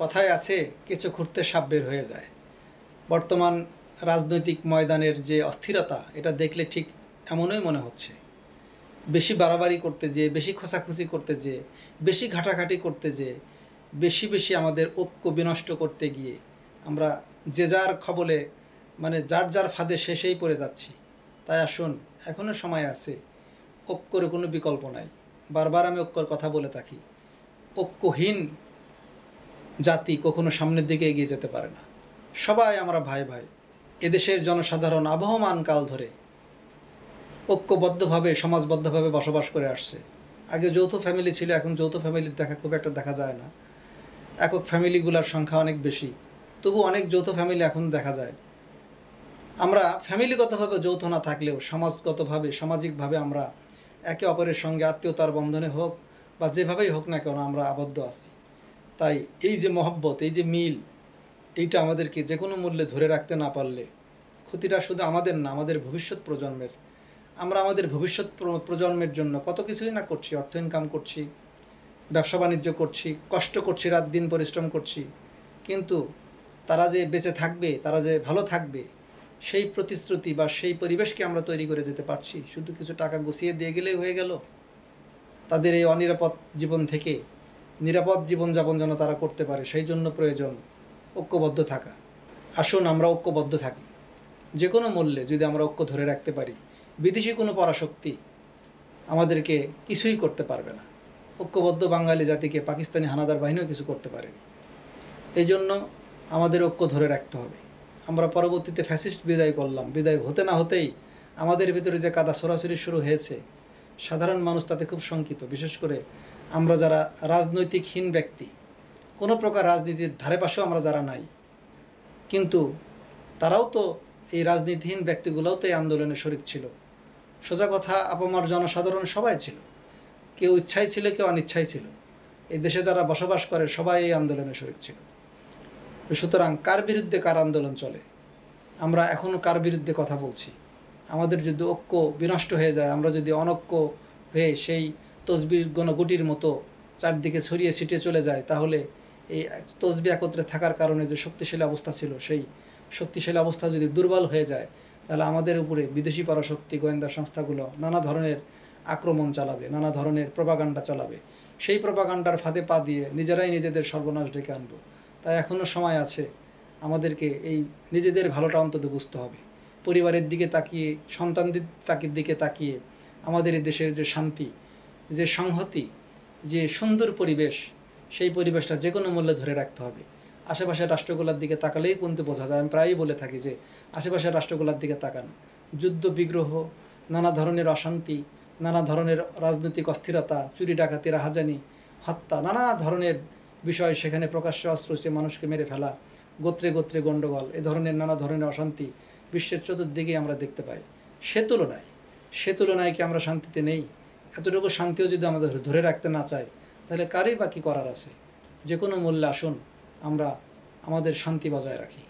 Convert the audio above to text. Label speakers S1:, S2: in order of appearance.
S1: কথায় আছে কিছু ঘুরতে সাপ বের হয়ে যায়। বর্তমান রাজনৈতিক ময়দানের যে অস্থিরতা, এটা দেখলে ঠিক এমনই মনে হচ্ছে। বেশি বাড়াবাড়ি করতে যেয়ে, বেশি খোঁচাখুচি করতে যেয়ে, বেশি ঘাটাঘাটি করতে যেয়ে, বেশি বেশি আমাদের ঐক্য বিনষ্ট করতে গিয়ে আমরা যে যার খবলে, মানে যার যার ফাঁদে শেষেই পড়ে যাচ্ছি। তাই আসুন, এখনও সময় আছে, ঐক্যর কোনো বিকল্প নাই। বারবার আমি ঐক্যর কথা বলে থাকি। ঐক্যহীন জাতি কখনো সামনের দিকে এগিয়ে যেতে পারে না। সবাই আমরা ভাই ভাই। এদেশের জনসাধারণ আবহমান কাল ধরে ঐক্যবদ্ধভাবে, সমাজবদ্ধভাবে বসবাস করে আসছে। আগে যৌথ ফ্যামিলি ছিল, এখন যৌথ ফ্যামিলির খুব একটা দেখা যায় না। একক ফ্যামিলিগুলোর সংখ্যা অনেক বেশি, তবু অনেক যৌথ ফ্যামিলি এখন দেখা যায়। আমরা ফ্যামিলিগতভাবে যৌথ না থাকলেও সমাজগতভাবে, সামাজিকভাবে আমরা একে অপরের সঙ্গে আত্মীয়তার বন্ধনে হোক বা যেভাবেই হোক না কেন আমরা আবদ্ধ আছি। তাই এই যে মহব্বত, এই যে মিল, এইটা আমাদেরকে যে কোনো মূল্যে ধরে রাখতে না পারলে ক্ষতিটা শুধু আমাদের না, আমাদের ভবিষ্যৎ প্রজন্মের। আমরা আমাদের ভবিষ্যৎ প্রজন্মের জন্য কত কিছুই না করছি, অর্থ ইনকাম করছি, ব্যবসা বাণিজ্য করছি, কষ্ট করছি, রাত দিন পরিশ্রম করছি, কিন্তু তারা যে বেঁচে থাকবে, তারা যে ভালো থাকবে, সেই প্রতিশ্রুতি বা সেই পরিবেশকে আমরা তৈরি করে যেতে পারছি? শুধু কিছু টাকা গুছিয়ে দিয়ে গেলেই হয়ে গেল? তাদের এই অনিরাপদ জীবন থেকে নিরাপদ জীবনযাপন যেন তারা করতে পারে, সেই জন্য প্রয়োজন ঐক্যবদ্ধ থাকা। আসুন আমরা ঐক্যবদ্ধ থাকি। যে কোনো মূল্যে যদি আমরা ঐক্য ধরে রাখতে পারি, বিদেশি কোনো পরাশক্তি আমাদেরকে কিছুই করতে পারবে না। ঐক্যবদ্ধ বাঙালি জাতিকে পাকিস্তানি হানাদার বাহিনীও কিছু করতে পারেনি। এই জন্য আমাদের ঐক্য ধরে রাখতে হবে। আমরা পরবর্তীতে ফ্যাসিস্ট বিদায় করলাম, বিদায় হতে না হতেই আমাদের ভিতরে যে কাদা সরাসরি শুরু হয়েছে, সাধারণ মানুষ তাতে খুব শঙ্কিত। বিশেষ করে আমরা যারা রাজনৈতিকহীন ব্যক্তি, কোনো প্রকার রাজনীতির ধারে পাশেও আমরা যারা নাই, কিন্তু তারাও তো, এই রাজনীতিহীন ব্যক্তিগুলোও তো এই আন্দোলনে শরিক ছিল। সোজা কথা, আপামর জনসাধারণ সবাই ছিল, কেউ ইচ্ছাই ছিল, কেউ অনিচ্ছাই ছিল। এই দেশে যারা বসবাস করে সবাই এই আন্দোলনে শরিক ছিল। সুতরাং কার বিরুদ্ধে কার আন্দোলন চলে, আমরা এখনও কার বিরুদ্ধে কথা বলছি? আমাদের যদি ঐক্য বিনষ্ট হয়ে যায়, আমরা যদি অনৈক্য হয়ে সেই তসবির গণগুটির মতো চারদিকে ছড়িয়ে ছিটিয়ে চলে যায়, তাহলে এই তসবি একত্রে থাকার কারণে যে শক্তিশালী অবস্থা ছিল, সেই শক্তিশালী অবস্থা যদি দুর্বল হয়ে যায়, তাহলে আমাদের উপরে বিদেশি পরাশক্তি, গোয়েন্দা সংস্থাগুলো নানা ধরনের আক্রমণ চালাবে, নানা ধরনের প্রপাগান্ডা চালাবে। সেই প্রপাগান্ডার ফাঁদে পা দিয়ে নিজেরাই নিজেদের সর্বনাশ ডেকে আনবো। তাই এখনও সময় আছে, আমাদেরকে এই নিজেদের ভালোটা অন্তত বুঝতে হবে। পরিবারের দিকে তাকিয়ে, সন্তানদের দিকে তাকিয়ে আমাদের এই দেশের যে শান্তি, যে সংহতি, যে সুন্দর পরিবেশ, সেই পরিবেশটা যে কোনো মূল্যে ধরে রাখতে হবে। আশেপাশের রাষ্ট্রগুলোর দিকে তাকালেই কিন্তু বোঝা যায়। আমি প্রায়ই বলে থাকি যে আশেপাশের রাষ্ট্রগুলোর দিকে তাকান। যুদ্ধ বিগ্রহ, নানা ধরনের অশান্তি, নানা ধরনের রাজনৈতিক অস্থিরতা, চুরি ডাকাতি, রাহাজানি, হত্যা, নানা ধরনের বিষয় সেখানে প্রকাশ্যে অস্ত্র হচ্ছে, মানুষকে মেরে ফেলা, গোত্রে গোত্রে গণ্ডগোল, এ ধরনের নানা ধরনের অশান্তি বিশ্বের চতুর্দিকেই আমরা দেখতে পাই। সে তুলনায় কি আমরা শান্তিতে নেই? এতটুকু শান্তিও যদি আমাদের ধরে রাখতে না চাই, তাহলে কারই বা কী করার আছে? যে কোনো মূল্যে আসুন আমরা আমাদের শান্তি বজায় রাখি।